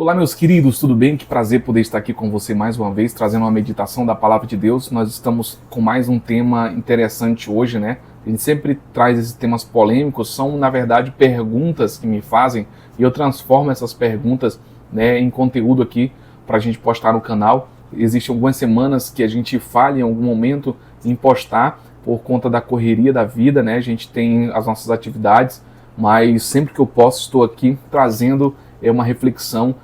Olá, meus queridos, tudo bem? Que prazer poder estar aqui com você mais uma vez, trazendo uma meditação da Palavra de Deus. Nós estamos com mais um tema interessante hoje, né? A gente sempre traz esses temas polêmicos, são, na verdade, perguntas que me fazem e eu transformo essas perguntas, né, em conteúdo aqui para a gente postar no canal. Existem algumas semanas que a gente falha em algum momento em postar por conta da correria da vida, né? A gente tem as nossas atividades, mas sempre que eu posso estou aqui trazendo uma reflexão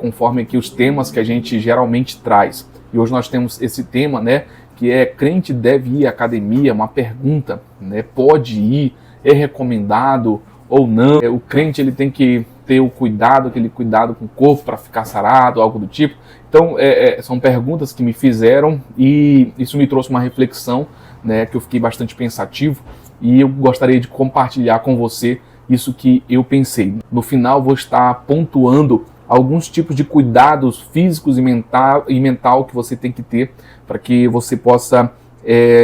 conforme aqui os temas que a gente geralmente traz. E hoje nós temos esse tema, né, que é: crente deve ir à academia? Uma pergunta, né? Pode ir? É recomendado ou não? O crente ele tem que ter o cuidado, aquele cuidado com o corpo para ficar sarado, algo do tipo. Então, são perguntas que me fizeram e isso me trouxe uma reflexão, né, que eu fiquei bastante pensativo e eu gostaria de compartilhar com você isso que eu pensei. No final, vou estar pontuando alguns tipos de cuidados físicos e mental que você tem que ter para que você possa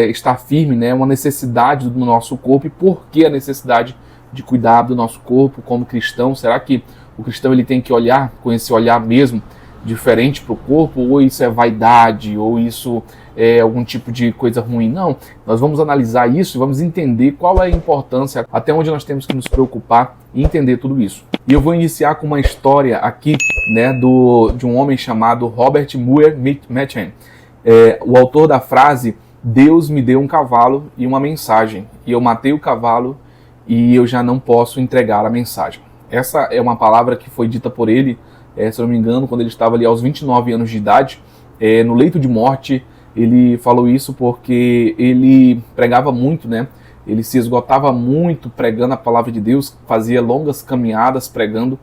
estar firme, né? Uma necessidade do nosso corpo. E por que a necessidade de cuidar do nosso corpo como cristão? Será que o cristão ele tem que olhar com esse olhar mesmo diferente para o corpo? Ou isso é vaidade? Ou isso é algum tipo de coisa ruim? Não, nós vamos analisar isso e vamos entender qual é a importância, até onde nós temos que nos preocupar e entender tudo isso. E eu vou iniciar com uma história aqui, né, de um homem chamado Robert Muir Machen. O autor da frase: Deus me deu um cavalo e uma mensagem, e eu matei o cavalo e eu já não posso entregar a mensagem. Essa é uma palavra que foi dita por ele, se eu não me engano, quando ele estava ali aos 29 anos de idade, no leito de morte. Ele falou isso porque ele pregava muito, né? Ele se esgotava muito pregando a palavra de Deus, fazia longas caminhadas pregando,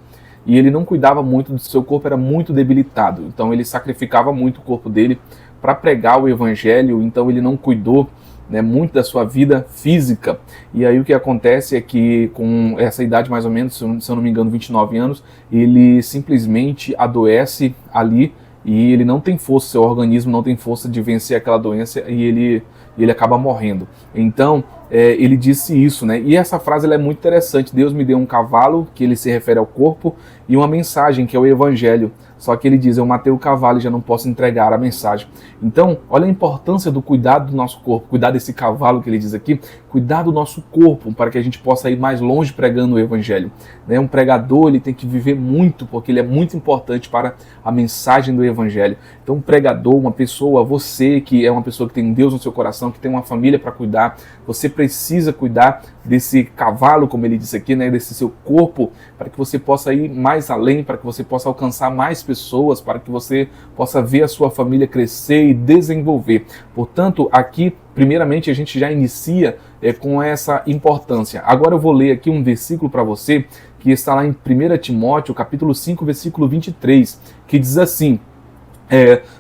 e ele não cuidava muito do seu corpo, era muito debilitado. Então ele sacrificava muito o corpo dele para pregar o evangelho, então ele não cuidou, né, muito da sua vida física. E aí o que acontece é que com essa idade mais ou menos, se eu não me engano, 29 anos, ele simplesmente adoece ali, e ele não tem força, seu organismo não tem força de vencer aquela doença e ele acaba morrendo. Então, ele disse isso, né? E essa frase ela é muito interessante: Deus me deu um cavalo, que ele se refere ao corpo, e uma mensagem, que é o evangelho. Só que ele diz: eu matei o cavalo e já não posso entregar a mensagem. Então, olha a importância do cuidado do nosso corpo, cuidar desse cavalo que ele diz aqui, cuidar do nosso corpo, para que a gente possa ir mais longe pregando o evangelho. Um pregador ele tem que viver muito, porque ele é muito importante para a mensagem do evangelho. Então, um pregador, uma pessoa, você que é uma pessoa que tem Deus no seu coração, que tem uma família para cuidar, você precisa cuidar desse cavalo, como ele disse aqui, né, desse seu corpo, para que você possa ir mais além, para que você possa alcançar mais pessoas, para que você possa ver a sua família crescer e desenvolver. Portanto, aqui, primeiramente, a gente já inicia com essa importância. Agora eu vou ler aqui um versículo para você, que está lá em 1 Timóteo, capítulo 5, versículo 23, que diz assim: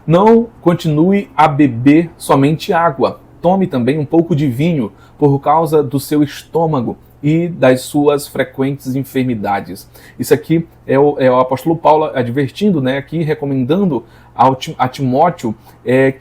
não continue a beber somente água, tome também um pouco de vinho, por causa do seu estômago e das suas frequentes enfermidades. Isso aqui é o apóstolo Paulo advertindo, né, aqui recomendando a Timóteo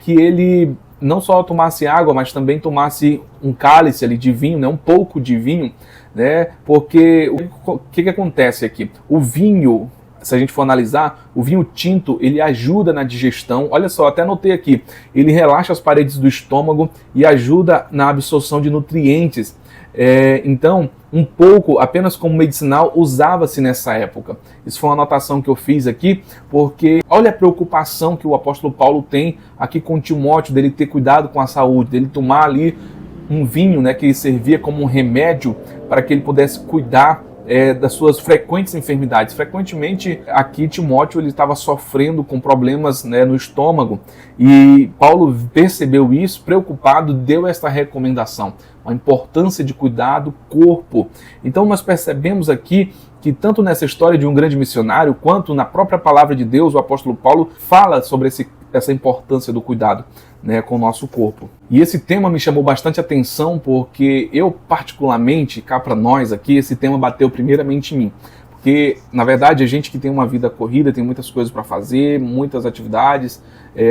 que ele não só tomasse água, mas também tomasse um cálice ali de vinho, né, um pouco de vinho, né, porque o que acontece aqui? O vinho, se a gente for analisar, o vinho tinto, ele ajuda na digestão. Olha só, até anotei aqui. Ele relaxa as paredes do estômago e ajuda na absorção de nutrientes. Então, um pouco, apenas como medicinal, usava-se nessa época. Isso foi uma anotação que eu fiz aqui, porque olha a preocupação que o apóstolo Paulo tem aqui com Timóteo, dele ter cuidado com a saúde, dele tomar ali um vinho, né, que servia como um remédio para que ele pudesse cuidar das suas frequentes enfermidades. Frequentemente, aqui Timóteo ele estava sofrendo com problemas, né, no estômago, e Paulo percebeu isso, preocupado, deu esta recomendação, a importância de cuidar do corpo. Então nós percebemos aqui que tanto nessa história de um grande missionário, quanto na própria palavra de Deus, o apóstolo Paulo fala sobre essa importância do cuidado, né, com o nosso corpo. E esse tema me chamou bastante atenção, porque eu particularmente, cá para nós aqui, esse tema bateu primeiramente em mim. Porque, na verdade, a gente que tem uma vida corrida, tem muitas coisas para fazer, muitas atividades,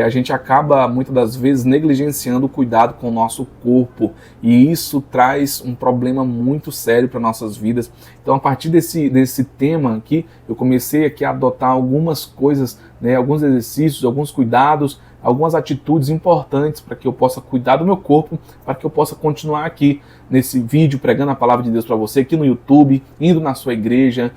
a gente acaba, muitas das vezes, negligenciando o cuidado com o nosso corpo. E isso traz um problema muito sério para nossas vidas. Então, a partir desse tema aqui, eu comecei aqui a adotar algumas coisas, né, alguns exercícios, alguns cuidados, algumas atitudes importantes para que eu possa cuidar do meu corpo, para que eu possa continuar aqui nesse vídeo pregando a palavra de Deus para você, aqui no YouTube, indo na sua igreja,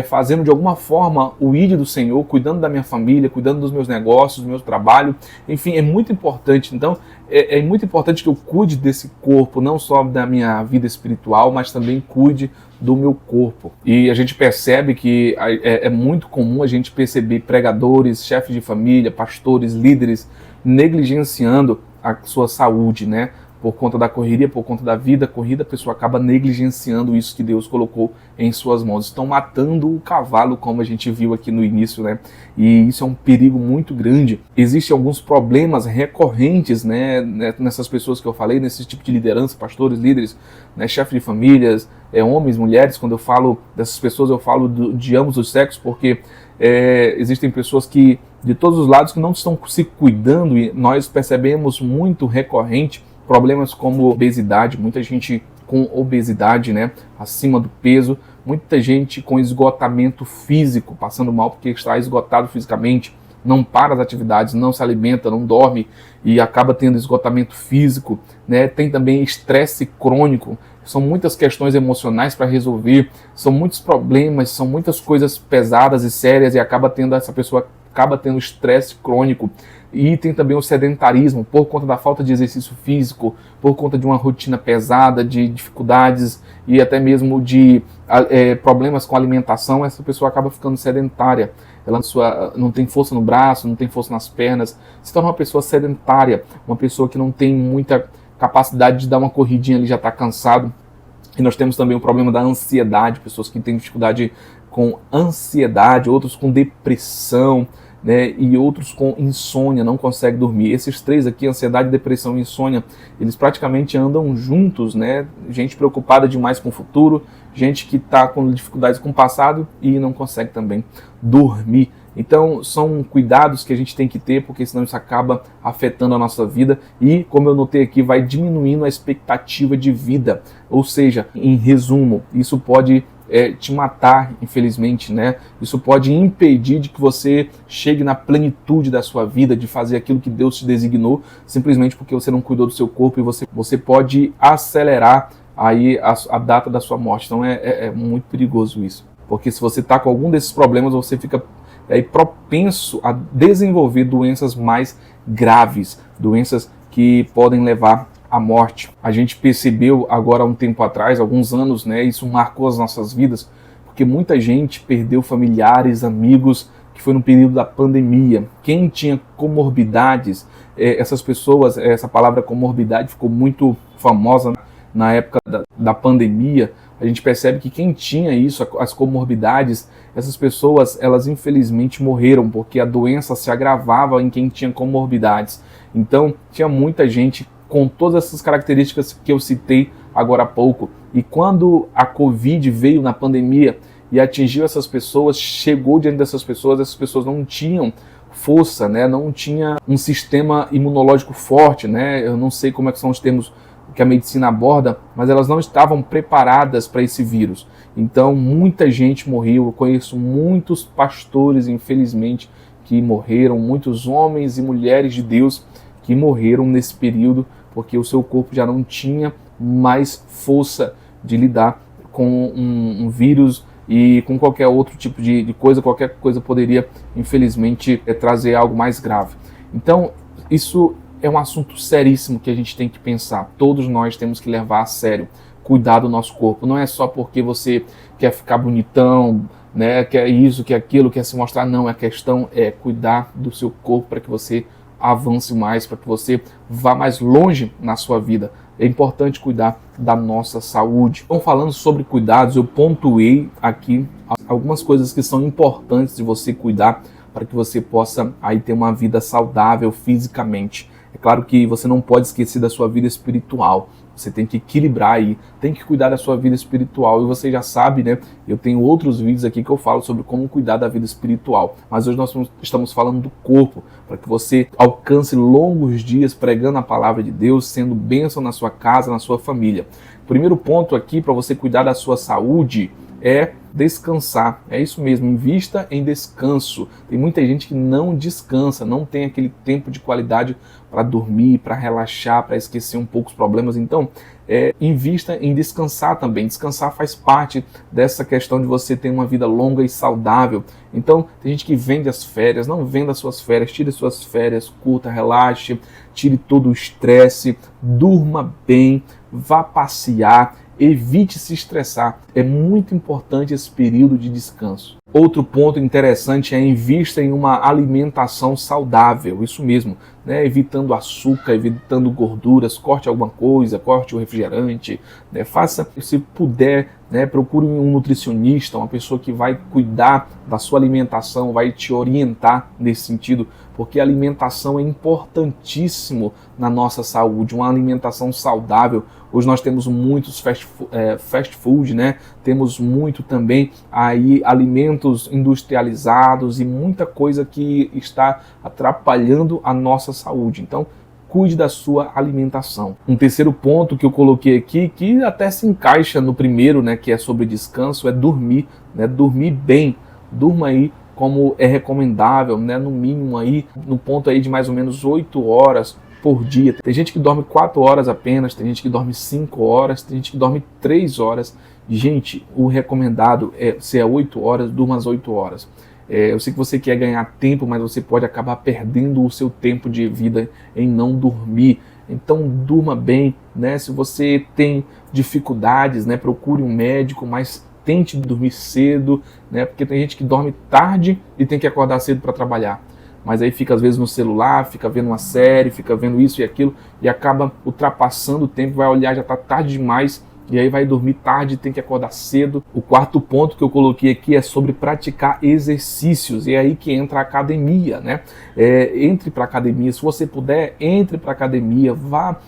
fazendo de alguma forma o ID do Senhor, cuidando da minha família, cuidando dos meus negócios, do meu trabalho. Enfim, é muito importante. Então, é muito importante que eu cuide desse corpo, não só da minha vida espiritual, mas também cuide do meu corpo. E a gente percebe que é muito comum a gente perceber pregadores, chefes de família, pastores, líderes negligenciando a sua saúde, né? Por conta da correria, por conta da vida corrida, a pessoa acaba negligenciando isso que Deus colocou em suas mãos. Estão matando o cavalo, como a gente viu aqui no início, né? E isso é um perigo muito grande. Existem alguns problemas recorrentes, né, nessas pessoas que eu falei, nesse tipo de liderança, pastores, líderes, né, chefes de famílias, homens, mulheres. Quando eu falo dessas pessoas, eu falo de ambos os sexos, porque existem pessoas que, de todos os lados, que não estão se cuidando, e nós percebemos muito recorrente problemas como obesidade, muita gente com obesidade, né, acima do peso, muita gente com esgotamento físico, passando mal porque está esgotado fisicamente, não para as atividades, não se alimenta, não dorme e acaba tendo esgotamento físico, né? Tem também estresse crônico, são muitas questões emocionais para resolver, são muitos problemas, são muitas coisas pesadas e sérias e essa pessoa acaba tendo estresse crônico. E tem também o sedentarismo, por conta da falta de exercício físico, por conta de uma rotina pesada, de dificuldades e até mesmo de problemas com a alimentação. Essa pessoa acaba ficando sedentária, ela não tem força no braço, não tem força nas pernas, se torna uma pessoa sedentária, uma pessoa que não tem muita capacidade de dar uma corridinha ali, já está cansado. E nós temos também o problema da ansiedade, pessoas que têm dificuldade com ansiedade, outros com depressão, né, e outros com insônia, não conseguem dormir. Esses três aqui, ansiedade, depressão e insônia, eles praticamente andam juntos, né? Gente preocupada demais com o futuro, gente que está com dificuldades com o passado e não consegue também dormir. Então, são cuidados que a gente tem que ter, porque senão isso acaba afetando a nossa vida e, como eu notei aqui, vai diminuindo a expectativa de vida. Ou seja, em resumo, isso pode te matar, infelizmente, né? Isso pode impedir de que você chegue na plenitude da sua vida, de fazer aquilo que Deus te designou, simplesmente porque você não cuidou do seu corpo, e você pode acelerar aí a data da sua morte. Então é muito perigoso isso, porque se você está com algum desses problemas, você fica propenso a desenvolver doenças mais graves, doenças que podem levar à morte. A gente percebeu agora há um tempo atrás, alguns anos, né, isso marcou as nossas vidas, porque muita gente perdeu familiares, amigos, que foi no período da pandemia. Quem tinha comorbidades, essas pessoas, essa palavra comorbidade ficou muito famosa na época da pandemia. A gente percebe que quem tinha isso, as comorbidades, essas pessoas, elas infelizmente morreram, porque a doença se agravava em quem tinha comorbidades. Então, tinha muita gente com todas essas características que eu citei agora há pouco. E quando a Covid veio na pandemia e atingiu essas pessoas, chegou diante dessas pessoas, essas pessoas não tinham força, né? Não tinha um sistema imunológico forte, né? Eu não sei como é que são os termos que a medicina aborda, mas elas não estavam preparadas para esse vírus. Então, muita gente morreu. Eu conheço muitos pastores, infelizmente, que morreram, muitos homens e mulheres de Deus que morreram nesse período, porque o seu corpo já não tinha mais força de lidar com um vírus e com qualquer outro tipo de coisa. Qualquer coisa poderia, infelizmente, trazer algo mais grave. Então, isso é um assunto seríssimo que a gente tem que pensar. Todos nós temos que levar a sério, cuidar do nosso corpo. Não é só porque você quer ficar bonitão, né, quer isso, quer aquilo, quer se mostrar. Não, a questão é cuidar do seu corpo para que você avance mais, para que você vá mais longe na sua vida. É importante cuidar da nossa saúde. Então, falando sobre cuidados, eu pontuei aqui algumas coisas que são importantes de você cuidar para que você possa aí ter uma vida saudável fisicamente. É claro que você não pode esquecer da sua vida espiritual. Você tem que equilibrar aí, tem que cuidar da sua vida espiritual. E você já sabe, né? Eu tenho outros vídeos aqui que eu falo sobre como cuidar da vida espiritual. Mas hoje nós estamos falando do corpo, para que você alcance longos dias pregando a palavra de Deus, sendo bênção na sua casa, na sua família. O primeiro ponto aqui para você cuidar da sua saúde é descansar. É isso mesmo, invista em descanso. Tem muita gente que não descansa, não tem aquele tempo de qualidade para dormir, para relaxar, para esquecer um pouco os problemas. Então, invista em descansar também. Descansar faz parte dessa questão de você ter uma vida longa e saudável. Então, tem gente que vende as férias, não venda as suas férias, tire suas férias, curta, relaxe, tire todo o estresse, durma bem, vá passear, evite se estressar. É muito importante esse período de descanso. Outro ponto interessante é invista em uma alimentação saudável, isso mesmo, né? Evitando açúcar, evitando gorduras, corte alguma coisa, corte o refrigerante, né? Faça, se puder, né? Procure um nutricionista, uma pessoa que vai cuidar da sua alimentação, vai te orientar nesse sentido, porque a alimentação é importantíssimo na nossa saúde, uma alimentação saudável. Hoje nós temos muitos fast food, né? Temos muito também aí alimentos industrializados e muita coisa que está atrapalhando a nossa saúde. Então, cuide da sua alimentação. Um terceiro ponto que eu coloquei aqui, que até se encaixa no primeiro, né, que é sobre descanso, é dormir, né? Dormir bem. Durma aí como é recomendável, né? No mínimo aí, no ponto aí de mais ou menos 8 horas por dia. Tem gente que dorme 4 horas apenas, tem gente que dorme 5 horas, tem gente que dorme 3 horas. Gente, o recomendado se é 8 horas, durma às 8 horas. Eu sei que você quer ganhar tempo, mas você pode acabar perdendo o seu tempo de vida em não dormir. Então durma bem, né? Se você tem dificuldades, né, procure um médico, mas tente dormir cedo, né? Porque tem gente que dorme tarde e tem que acordar cedo para trabalhar. Mas aí fica às vezes no celular, fica vendo uma série, fica vendo isso e aquilo e acaba ultrapassando o tempo, vai olhar, já está tarde demais e aí vai dormir tarde, tem que acordar cedo. O quarto ponto que eu coloquei aqui é sobre praticar exercícios, e é aí que entra a academia, né? Entre para a academia, se você puder, entre para a academia, vá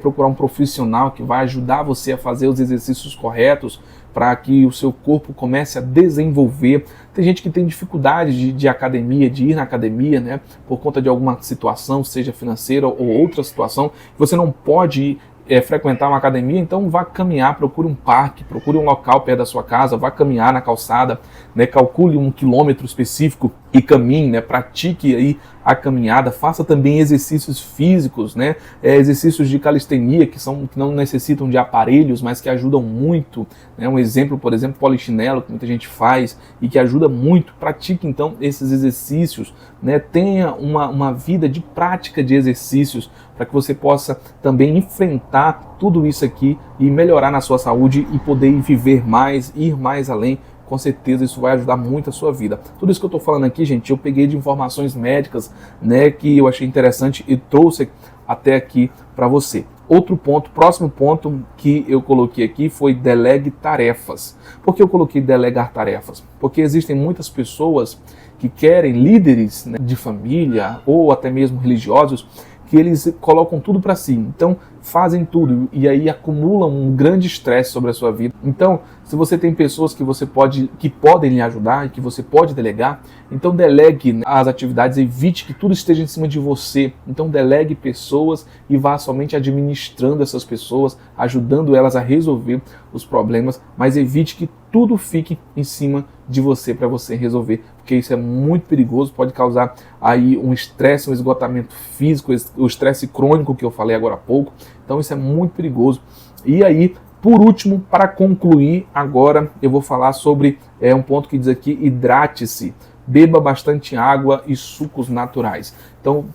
procurar um profissional que vai ajudar você a fazer os exercícios corretos para que o seu corpo comece a desenvolver. Tem gente que tem dificuldade de academia, de ir na academia, né? Por conta de alguma situação, seja financeira ou outra situação, você não pode ir frequentar uma academia, então vá caminhar, procure um parque, procure um local perto da sua casa, vá caminhar na calçada, né, calcule um quilômetro específico e caminhe, né, pratique aí a caminhada, faça também exercícios físicos, né, exercícios de calistenia que não necessitam de aparelhos, mas que ajudam muito, né, um exemplo, por exemplo, polichinelo, que muita gente faz e que ajuda muito. Pratique então esses exercícios, né, tenha uma vida de prática de exercícios para que você possa também enfrentar tudo isso aqui e melhorar na sua saúde e poder viver mais, ir mais além. Com certeza isso vai ajudar muito a sua vida. Tudo isso que eu estou falando aqui, gente, eu peguei de informações médicas, né, que eu achei interessante e trouxe até aqui para você. Outro ponto, próximo ponto que eu coloquei aqui foi delegue tarefas. Por que eu coloquei delegar tarefas? Porque existem muitas pessoas que querem, líderes, né, de família ou até mesmo religiosos, que eles colocam tudo para si, então fazem tudo e aí acumulam um grande estresse sobre a sua vida. Então, se você tem pessoas que podem lhe ajudar e que você pode delegar, então delegue as atividades, evite que tudo esteja em cima de você. Então delegue pessoas e vá somente administrando essas pessoas, ajudando elas a resolver os problemas, mas evite que tudo fique em cima de você para você resolver, porque isso é muito perigoso, pode causar aí um estresse, um esgotamento físico, o estresse crônico que eu falei agora há pouco. Então isso é muito perigoso. E aí, por último, para concluir, agora eu vou falar sobre um ponto que diz aqui: hidrate-se, beba bastante água e sucos naturais. Então,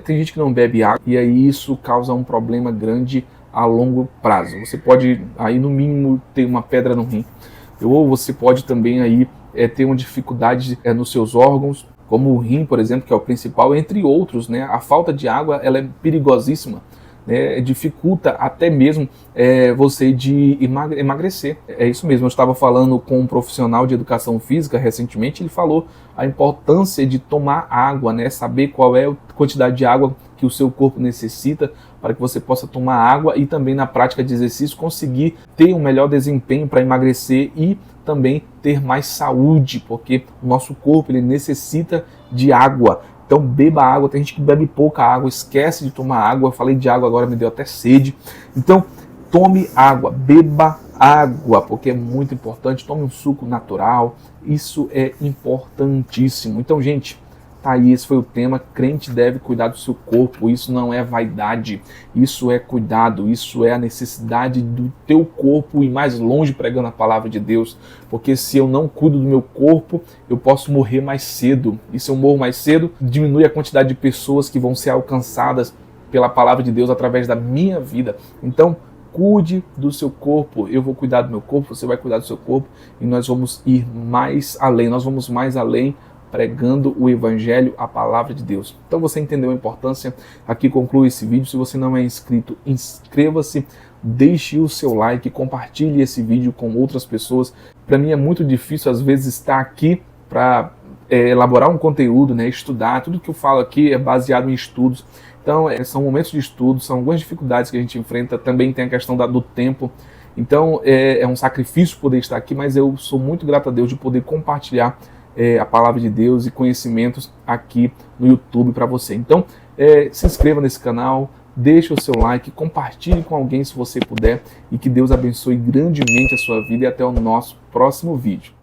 tem gente que não bebe água e aí isso causa um problema grande a longo prazo. Você pode, aí no mínimo, ter uma pedra no rim, ou você pode também aí ter uma dificuldade nos seus órgãos, como o rim, por exemplo, que é o principal, entre outros, né? A falta de água, ela é perigosíssima, né, dificulta até mesmo você de emagrecer. É isso mesmo, eu estava falando com um profissional de educação física recentemente, ele falou a importância de tomar água, né, saber qual é a quantidade de água que o seu corpo necessita para que você possa tomar água e também na prática de exercício conseguir ter um melhor desempenho para emagrecer e também ter mais saúde, porque o nosso corpo ele necessita de água. Então beba água, tem gente que bebe pouca água, esquece de tomar água. Eu falei de água agora, me deu até sede. Então tome água, beba água, porque é muito importante. Tome um suco natural, isso é importantíssimo. Então, gente, tá aí, esse foi o tema. Crente deve cuidar do seu corpo. Isso não é vaidade, isso é cuidado, isso é a necessidade do teu corpo ir mais longe pregando a palavra de Deus. Porque se eu não cuido do meu corpo, eu posso morrer mais cedo. E se eu morro mais cedo, diminui a quantidade de pessoas que vão ser alcançadas pela palavra de Deus através da minha vida. Então, cuide do seu corpo, eu vou cuidar do meu corpo, você vai cuidar do seu corpo e nós vamos ir mais além, nós vamos mais além pregando o Evangelho, a palavra de Deus. Então você entendeu a importância, aqui conclui esse vídeo. Se você não é inscrito, inscreva-se, deixe o seu like, compartilhe esse vídeo com outras pessoas. Para mim é muito difícil às vezes estar aqui para elaborar um conteúdo, né, estudar, tudo que eu falo aqui é baseado em estudos. Então, são momentos de estudo, são algumas dificuldades que a gente enfrenta, também tem a questão do tempo. Então, é um sacrifício poder estar aqui, mas eu sou muito grato a Deus de poder compartilhar a palavra de Deus e conhecimentos aqui no YouTube para você. Então, se inscreva nesse canal, deixe o seu like, compartilhe com alguém se você puder e que Deus abençoe grandemente a sua vida e até o nosso próximo vídeo.